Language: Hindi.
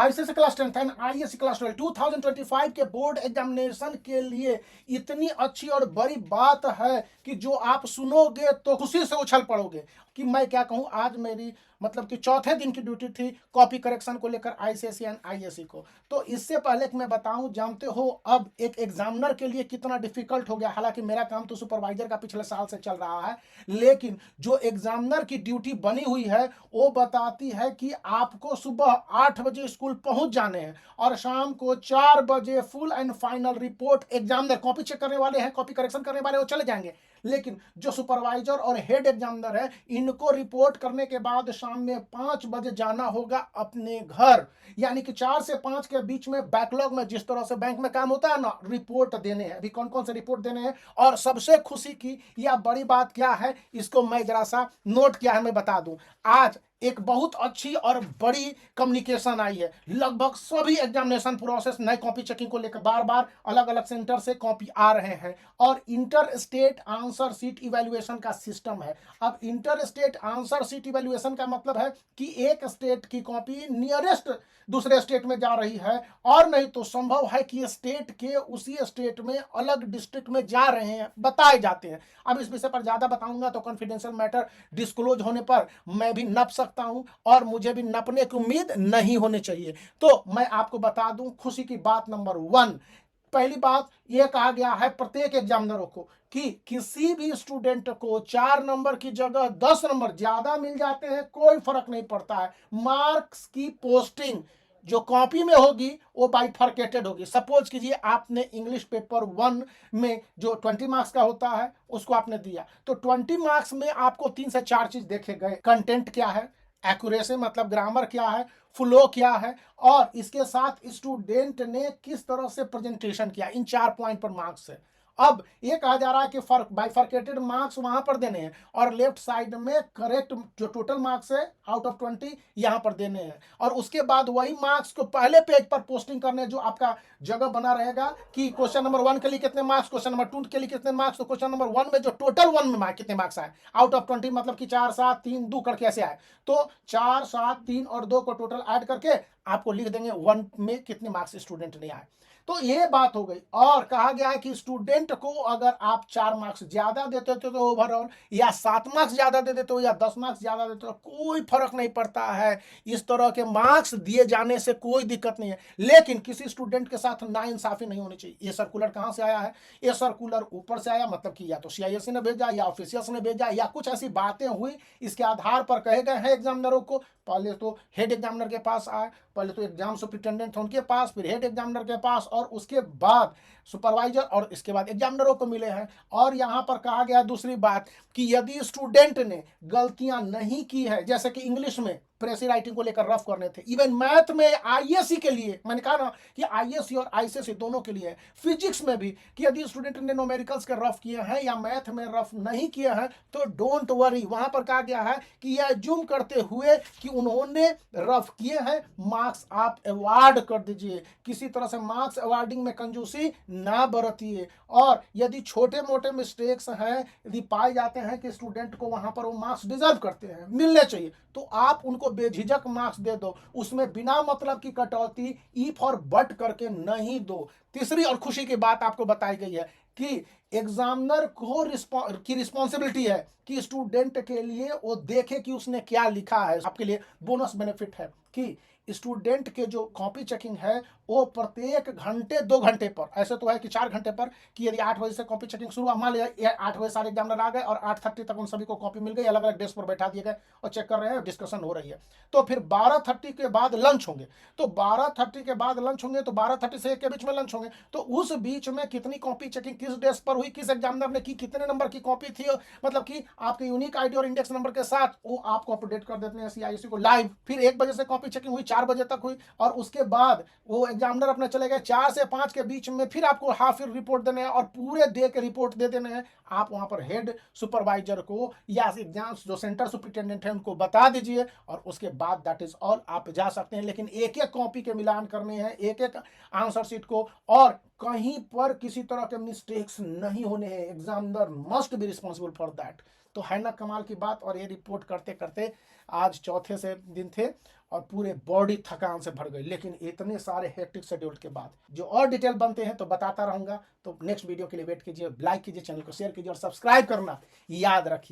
ICSE class 10 and ISC class 12 2025 के बोर्ड एग्जामिनेशन के लिए इतनी अच्छी और बड़ी बात है कि जो आप सुनोगे तो खुशी से उछल पड़ोगे कि मैं क्या कहूँ। आज मेरी मतलब कि चौथे दिन की ड्यूटी थी कॉपी करेक्शन को लेकर आईसीएसई एंड आईएससी को। तो इससे पहले कि मैं बताऊं, जानते हो अब एक एग्जामिनर के लिए कितना डिफिकल्ट हो गया। हालांकि मेरा काम तो सुपरवाइजर का पिछले साल से चल रहा है, लेकिन जो एग्जामिनर की ड्यूटी बनी हुई है वो बताती है कि आपको सुबह 8 बजे स्कूल पहुंच जाने हैं और शाम को 4 बजे full and final report. Examiner copy check करने वाले हैं, कॉपी करेक्शन करने वाले वो चले जाएंगे, लेकिन जो सुपरवाइजर और हेड एग्जामिनर है इनको रिपोर्ट करने के बाद शाम में 5 बजे जाना होगा अपने घर। यानी कि 4 से 5 के बीच में बैकलॉग में जिस तरह से बैंक में काम होता है ना, रिपोर्ट देने हैं। अभी कौन कौन से रिपोर्ट देने हैं और सबसे खुशी की या बड़ी बात क्या है, इसको मैं जरा सा नोट किया है, मैं बता दूं। आज एक बहुत अच्छी और बड़ी कम्युनिकेशन आई है। लगभग सभी एग्जामिनेशन प्रोसेस नए कॉपी चेकिंग को लेकर बार बार अलग अलग सेंटर से कॉपी आ रहे हैं और inter state answer sheet evaluation का सिस्टम है। अब inter state answer sheet evaluation का मतलब है कि एक स्टेट की कॉपी नियरेस्ट दूसरे स्टेट में जा रही है, और नहीं तो संभव है कि स्टेट के उसी स्टेट में अलग डिस्ट्रिक्ट में जा रहे हैं, बताए जाते हैं। अब इस विषय पर ज्यादा बताऊंगा तो कॉन्फिडेंशियल मैटर डिस्क्लोज होने पर मैं भी नप सकता हूं और मुझे भी नपने की उम्मीद नहीं होनी चाहिए। तो मैं आपको बता दूं खुशी की बात नंबर 1, पहली बात यह कहा गया है प्रत्येक एग्जामिनरों को कि किसी भी स्टूडेंट को 4 नंबर की जगह 10 नंबर ज्यादा मिल जाते हैं, कोई फर्क नहीं पड़ता है। मार्क्स की पोस्टिंग जो कॉपी में होगी वो बाइफरकेटेड होगी। सपोज कीजिए आपने इंग्लिश पेपर 1 में जो 20 मार्क्स का होता है उसको आपने दिया, तो 20 मार्क्स में आपको 3 से 4 चीज देखे गए। कंटेंट क्या है, एक्यूरेसी मतलब ग्रामर क्या है, फ्लो क्या है, और इसके साथ स्टूडेंट ने किस तरह से प्रेजेंटेशन किया। इन 4 पॉइंट पर मार्क्स है। अब ये कहा जा रहा है कि फर्क बाइफरकेटेड मार्क्स वहां पर देने हैं और लेफ्ट साइड में करेक्ट जो टोटल मार्क्स है आउट ऑफ 20 यहां पर देने हैं, और उसके बाद वही मार्क्स को पहले पेज पर पोस्टिंग करने, जो आपका जगह बना रहेगा कि क्वेश्चन नंबर 1 के लिए कितने मार्क्स, क्वेश्चन नंबर 2 के लिए कितने मार्क्स। तो क्वेश्चन नंबर 1 में जो टोटल 1 में कितने मार्क्स आए आउट ऑफ 20, मतलब कि 4 7 3 2 करके ऐसे आए, तो 4 7 3 और 2 को टोटल ऐड करके आपको लिख देंगे 1 में कितने मार्क्स स्टूडेंट ने आए। तो ये बात हो गई। और कहा गया है कि स्टूडेंट को अगर आप 4 मार्क्स ज्यादा देते हो तो ओवरऑल, या 7 मार्क्स ज्यादा दे देते हो या 10 मार्क्स ज्यादा देते हो, कोई फर्क नहीं पड़ता है। इस तरह के मार्क्स दिए जाने से कोई दिक्कत नहीं है, लेकिन किसी स्टूडेंट के साथ नाइंसाफी नहीं होनी चाहिए। ये सर्कुलर कहां से आया है? ये सर्कुलर ऊपर से आया, मतलब कि या तो सीआईएससी ने भेजा या ऑफिशियल्स ने भेजा या कुछ ऐसी बातें हुई, इसके आधार पर कहे गए हैं एग्जामिनरों को। पहले तो हेड एग्जामिनर के पास आए, पहले तो एग्जाम सुपरिटेंडेंट थे उनके पास, फिर हेड एग्जामिनर के पास, और उसके बाद सुपरवाइजर, और इसके बाद एग्जामिनरों को मिले हैं। और यहां पर कहा गया दूसरी बात कि यदि स्टूडेंट ने गलतियां नहीं की है, जैसे कि इंग्लिश में प्रेसी राइटिंग को लेकर रफ करने थे, इवन मैथ में आईएससी के लिए, मैंने कहा ना कि आईएससी और आईसीएसई दोनों के लिए है, फिजिक्स में भी कि यदि स्टूडेंट ने न्यूमेरिकल्स के रफ किए हैं या मैथ में रफ नहीं किए हैं तो डोंट वरी। वहां पर कहा गया है कि यह जूम करते हुए कि उन्होंने रफ किए हैं, मार्क्स आप अवार्ड कर दीजिए। किसी तरह से मार्क्स अवार्डिंग में कंजूसी ना बरतिए, और यदि छोटे मोटे मिस्टेक्स हैं, यदि पाए जाते हैं कि स्टूडेंट को वहां पर वो मार्क्स डिजर्व करते हैं, मिलने चाहिए, तो आप उनको बेझिझक मार्क्स दे दो। उसमें बिना मतलब की कटौती इफ और बट करके नहीं दो। तीसरी और खुशी की बात आपको बताई गई है कि एग्जामिनर को की रिस्पॉन्सिबिलिटी है कि स्टूडेंट के लिए वो देखे कि उसने क्या लिखा है। आपके लिए बोनस बेनिफिट है कि स्टूडेंट के जो कॉपी चेकिंग है वो प्रत्येक घंटे 2 घंटे पर, ऐसे तो है कि 4 घंटे पर, कि यदि 8 बजे से कॉपी चेकिंग शुरू, मान लिया 8 बजे सारे एग्जामिनर आ गए और 8:30 तक उन सभी को कॉपी मिल गई, अलग अलग डेस्क पर बैठा दिए गए और चेक कर रहे हैं, डिस्कशन हो रही है। तो फिर 12:30 के बाद लंच होंगे, तो 12:30 के बाद लंच होंगे, तो 12:30 से 1 के बीच में लंच होंगे। तो उस बीच में कितनी कॉपी चेकिंग किस डेस्क पर हुई, किस एग्जामिनर ने की, कितने नंबर की कॉपी थी, मतलब कि आपके यूनिक आईडी और इंडेक्स नंबर के साथ वो आपको अपडेट कर देते हैं सीआईएससी को लाइव। फिर 1 बजे से कॉपी चेकिंग हुई, 4 बजे तक हुई, और उसके बाद वो एग्जामिनर अपने चले गए। 4 से 5 के बीच में फिर आपको हाफ रिपोर्ट देने हैं और पूरे डे के रिपोर्ट दे देने हैं। आप वहां पर हेड सुपरवाइजर को या एग्जाम जो सेंटर सुपरिटेंडेंट है उनको बता दीजिए, और उसके बाद दैट इज ऑल, आप जा सकते हैं। लेकिन एक एक कॉपी के मिलान करने हैं, एक एक आंसर शीट को, और कहीं पर किसी तरह के मिस्टेक्स नहीं होने हैं। Examiner must be responsible for that. तो है ना कमाल की बात। और ये रिपोर्ट करते करते आज चौथे से दिन थे और पूरे बॉडी थकान से भर गई। लेकिन इतने सारे हेक्टिक शेड्यूल के बाद जो और डिटेल बनते हैं तो बताता रहूंगा। तो नेक्स्ट वीडियो के लिए वेट कीजिए, लाइक कीजिए, चैनल को शेयर कीजिए और सब्सक्राइब करना याद रखिए।